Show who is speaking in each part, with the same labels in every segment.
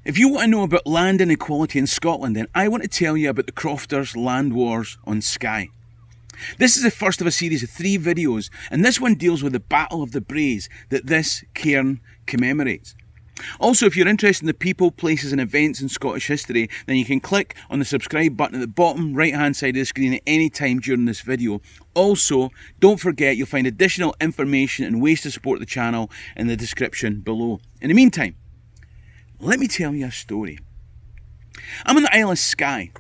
Speaker 1: If you want to know about land inequality in Scotland, then I want to tell you about the Crofters Land Wars on Skye. This is the first of a series of 3 videos, and this one deals with the Battle of the Braes that this cairn commemorates. Also, if you're interested in the people, places and events in Scottish history, then you can click on the subscribe button at the bottom right hand side of the screen at any time during this video. Also, don't forget you'll find additional information and ways to support the channel in the description below. In the meantime, let me tell you a story. I'm on the Isle of Skye.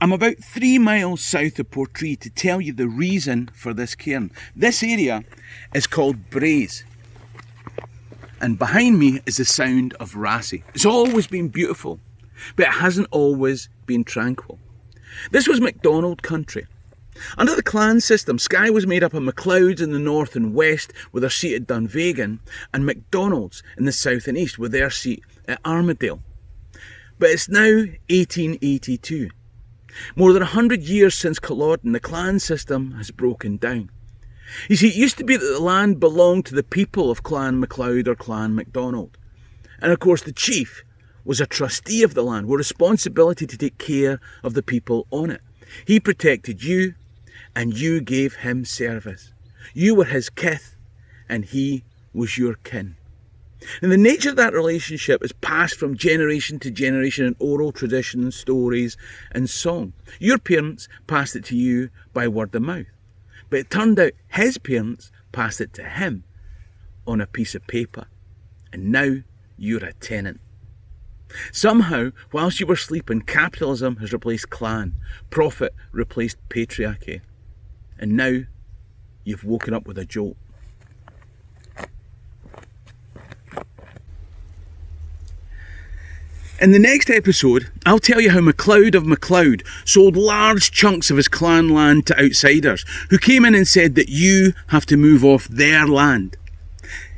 Speaker 1: I'm about 3 miles south of Portree to tell you the reason for this cairn. This area is called Braes. And behind me is the sound of Rassie. It's always been beautiful, but it hasn't always been tranquil. This was MacDonald country. Under the clan system, Skye was made up of MacLeods in the north and west with their seat at Dunvegan, and MacDonalds in the south and east with their seat at Armadale. But it's now 1882. More than 100 years since Culloden, the clan system has broken down. You see, it used to be that the land belonged to the people of Clan MacLeod or Clan MacDonald. And of course the chief was a trustee of the land with responsibility to take care of the people on it. He protected you and you gave him service. You were his kith and he was your kin. And the nature of that relationship is passed from generation to generation in oral tradition, stories and song. Your parents passed it to you by word of mouth. But it turned out his parents passed it to him on a piece of paper. And now you're a tenant. Somehow, whilst you were sleeping, capitalism has replaced clan. Profit replaced patriarchy. And now you've woken up with a jolt. In the next episode, I'll tell you how MacLeod of MacLeod sold large chunks of his clan land to outsiders who came in and said that you have to move off their land.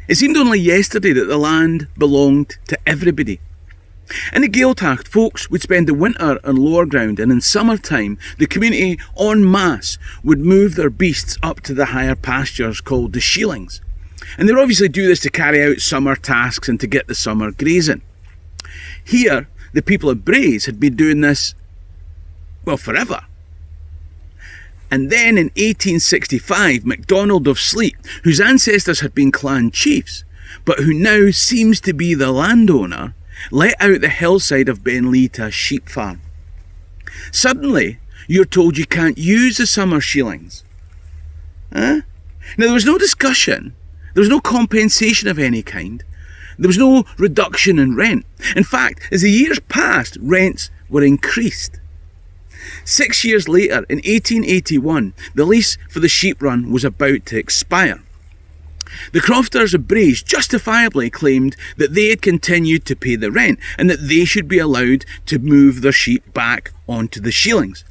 Speaker 1: It seemed only yesterday that the land belonged to everybody. In the Gaeltacht, folks would spend the winter on lower ground, and in summertime the community en masse would move their beasts up to the higher pastures called the Sheelings. And they would obviously do this to carry out summer tasks and to get the summer grazing. Here, the people of Braes had been doing this, well, forever. And then in 1865, MacDonald of Sleat, whose ancestors had been clan chiefs, but who now seems to be the landowner, let out the hillside of Benlee to a sheep farm. Suddenly, you're told you can't use the summer sheelings. Now, there was no discussion. There was no compensation of any kind. There was no reduction in rent. In fact, as the years passed, rents were increased. 6 years later, in 1881, the lease for the sheep run was about to expire. The Crofters of Braes justifiably claimed that they had continued to pay the rent and that they should be allowed to move their sheep back onto the Sheelings.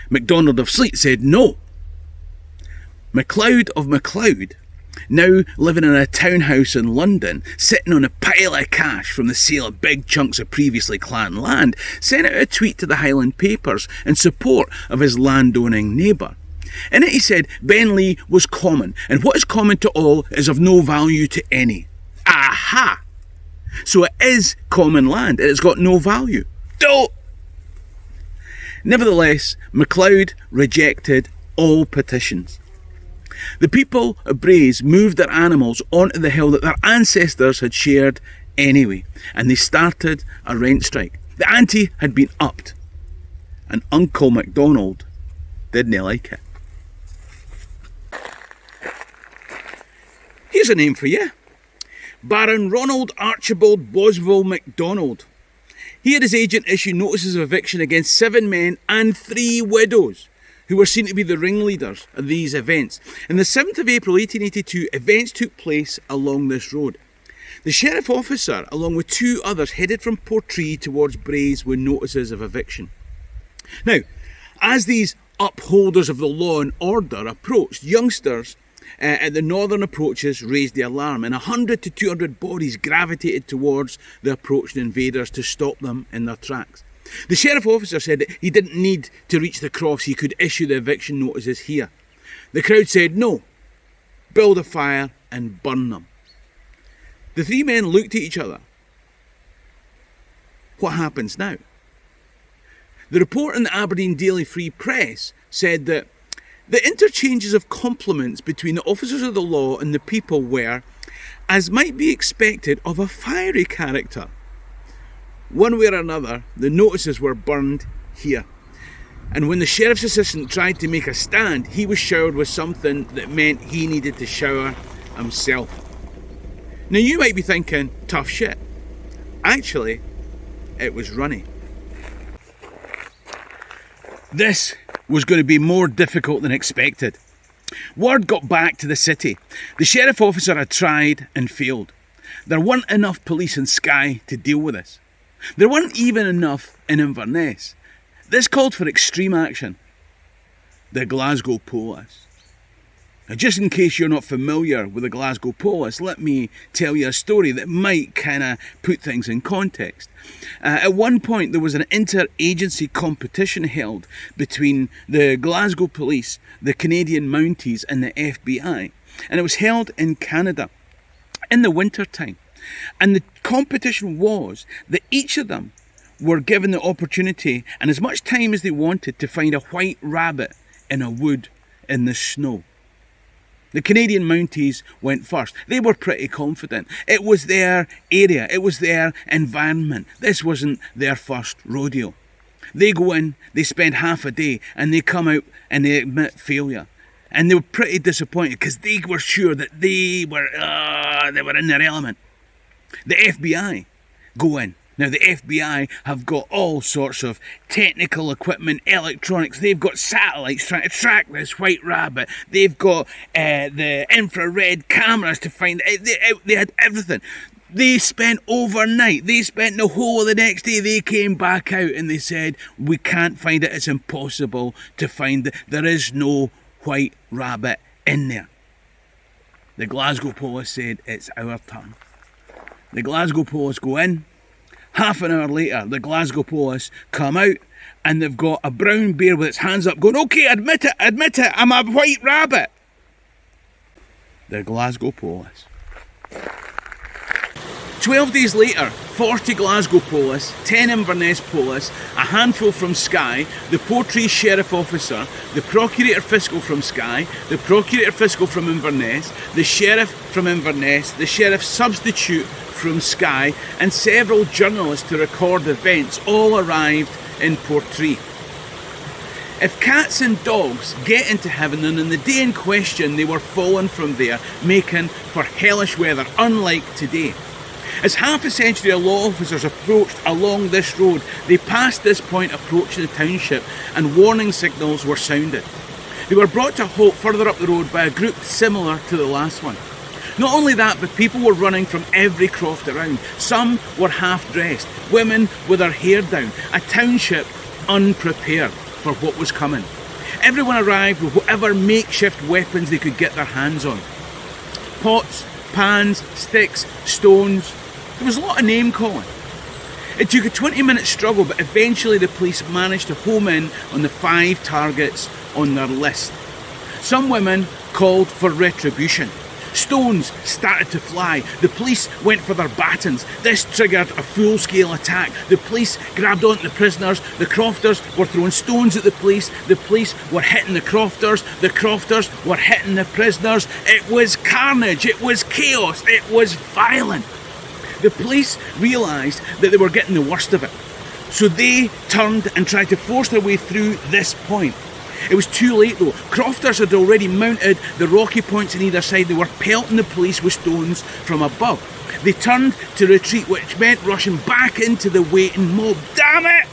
Speaker 1: MacDonald of Sleat said no. MacLeod of MacLeod, now living in a townhouse in London, sitting on a pile of cash from the sale of big chunks of previously clan land, sent out a tweet to the Highland papers in support of his landowning neighbour. In it he said Benlee was common, and what is common to all is of no value to any. Aha! So it is common land, and it's got no value. Don't! Nevertheless, MacLeod rejected all petitions. The people of Braes moved their animals onto the hill that their ancestors had shared anyway, and they started a rent strike. The ante had been upped, and Uncle MacDonald didn't like it. Here's a name for you. Baron Ronald Archibald Boswell MacDonald. He had his agent issue notices of eviction against 7 men and 3 widows who were seen to be the ringleaders of these events. On the 7th of April 1882, events took place along this road. The sheriff officer, along with 2 others, headed from Portree towards Braes with notices of eviction. Now, as these upholders of the law and order approached, youngsters at the northern approaches raised the alarm, and 100 to 200 bodies gravitated towards the approaching invaders to stop them in their tracks. The sheriff officer said that he didn't need to reach the Crofts, he could issue the eviction notices here. The crowd said no, build a fire and burn them. The 3 men looked at each other. what happens now? The report in the Aberdeen Daily Free Press said that the interchanges of compliments between the officers of the law and the people were, as might be expected of a fiery character. One way or another, the notices were burned here. And when the sheriff's assistant tried to make a stand, he was showered with something that meant he needed to shower himself. Now you might be thinking, tough shit. Actually, it was runny. This was going to be more difficult than expected. Word got back to the city. The sheriff officer had tried and failed. There weren't enough police in Skye to deal with this. There weren't even enough in Inverness. This called for extreme action. The Glasgow Police. Now, just in case you're not familiar with the Glasgow Police, let me tell you a story that might kind of put things in context. At one point, there was an inter-agency competition held between the Glasgow Police, the Canadian Mounties and the FBI. And it was held in Canada in the winter time. And the competition was that each of them were given the opportunity and as much time as they wanted to find a white rabbit in a wood in the snow. The Canadian Mounties went first. They were pretty confident. It was their area. It was their environment. This wasn't their first rodeo. They go in, they spend half a day, and they come out and they admit failure. And they were pretty disappointed because they were sure that they were in their element. The FBI go in. Now, the FBI have got all sorts of technical equipment, electronics. They've got satellites trying to track this white rabbit. They've got the infrared cameras to find it. They had everything. They spent overnight. They spent the whole of the next day. They came back out and they said, we can't find it. It's impossible to find it. There is no white rabbit in there. The Glasgow Police said, it's our turn. The Glasgow Police go in. Half an hour later, the Glasgow Police come out and they've got a brown bear with its hands up going, okay, admit it, I'm a white rabbit. The Glasgow Police. 12 days later, 40 Glasgow Police, 10 Inverness Police, a handful from Skye, the Portree Sheriff Officer, the Procurator Fiscal from Skye, the Procurator Fiscal from Inverness, the Sheriff from Inverness, the Sheriff Substitute from Skye, and several journalists to record events all arrived in Portree. If cats and dogs get into heaven, then in the day in question they were fallen from there, making for hellish weather, unlike today. As half a century of law officers approached along this road, they passed this point approaching the township and warning signals were sounded. They were brought to a halt further up the road by a group similar to the last one. Not only that, but people were running from every croft around. Some were half-dressed, women with their hair down, a township unprepared for what was coming. Everyone arrived with whatever makeshift weapons they could get their hands on. Pots, pans, sticks, stones. There was a lot of name calling. It took a 20-minute struggle, but eventually the police managed to home in on the 5 targets on their list. Some women called for retribution. Stones started to fly. The police went for their batons. This triggered a full-scale attack. The police grabbed onto the prisoners. The Crofters were throwing stones at the police. The police were hitting the Crofters. The Crofters were hitting the prisoners. It was carnage. It was chaos. It was violent. The police realised that they were getting the worst of it. So they turned and tried to force their way through this point. It was too late though. Crofters had already mounted the rocky points on either side. They were pelting the police with stones from above. They turned to retreat, which meant rushing back into the waiting mob. Damn it!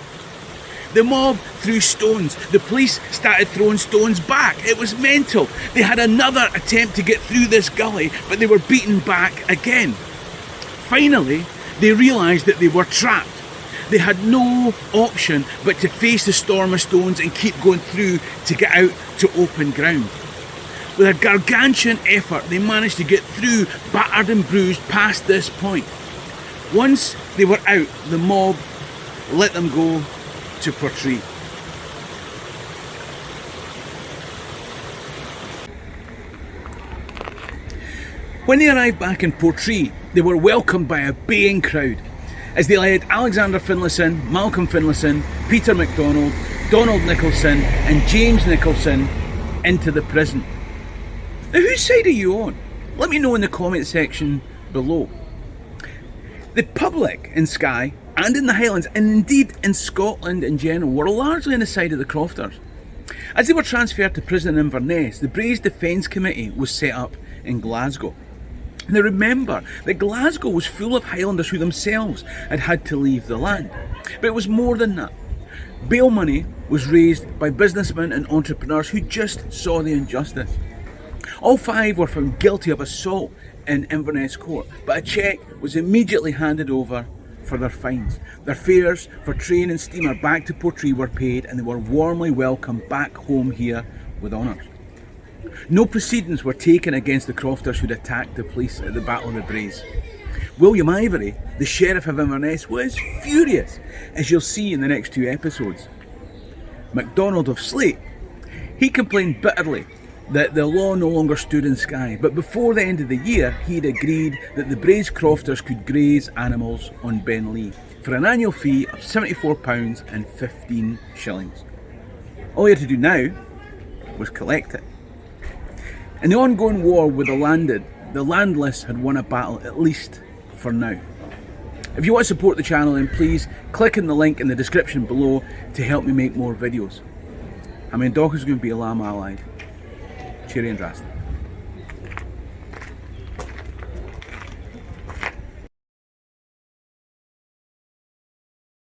Speaker 1: The mob threw stones. The police started throwing stones back. It was mental. They had another attempt to get through this gully, but they were beaten back again. Finally, they realised that they were trapped. They had no option but to face the storm of stones and keep going through to get out to open ground. With a gargantuan effort, they managed to get through, battered and bruised, past this point. Once they were out, the mob let them go to Portree. When they arrived back in Portree, they were welcomed by a baying crowd. as they led Alexander Finlayson, Malcolm Finlayson, Peter MacDonald, Donald Nicholson and James Nicholson into the prison. Now, whose side are you on? Let me know in the comment section below. The public in Skye and in the Highlands, and indeed in Scotland in general, were largely on the side of the Crofters. As they were transferred to prison in Inverness, the Braes Defence Committee was set up in Glasgow. Now remember that Glasgow was full of Highlanders who themselves had had to leave the land. But it was more than that. Bail money was raised by businessmen and entrepreneurs who just saw the injustice. All 5 were found guilty of assault in Inverness Court, but a cheque was immediately handed over for their fines. Their fares for train and steamer back to Portree were paid, and they were warmly welcomed back home here with honours. No proceedings were taken against the Crofters who'd attacked the police at the Battle of the Braes. William Ivory, the Sheriff of Inverness, was furious, as you'll see in the next 2 episodes. MacDonald of Slate, he complained bitterly that the law no longer stood in Skye, but before the end of the year he'd agreed that the Braes Crofters could graze animals on Benlee for an annual fee of £74 and 15 shillings. All he had to do now was collect it. In the ongoing war with the landed, the landless had won a battle, at least for now. If you want to support the channel, then please click on the link in the description below to help me make more videos. I mean, Doc is going to be a lamb allied. Cheery and Drast.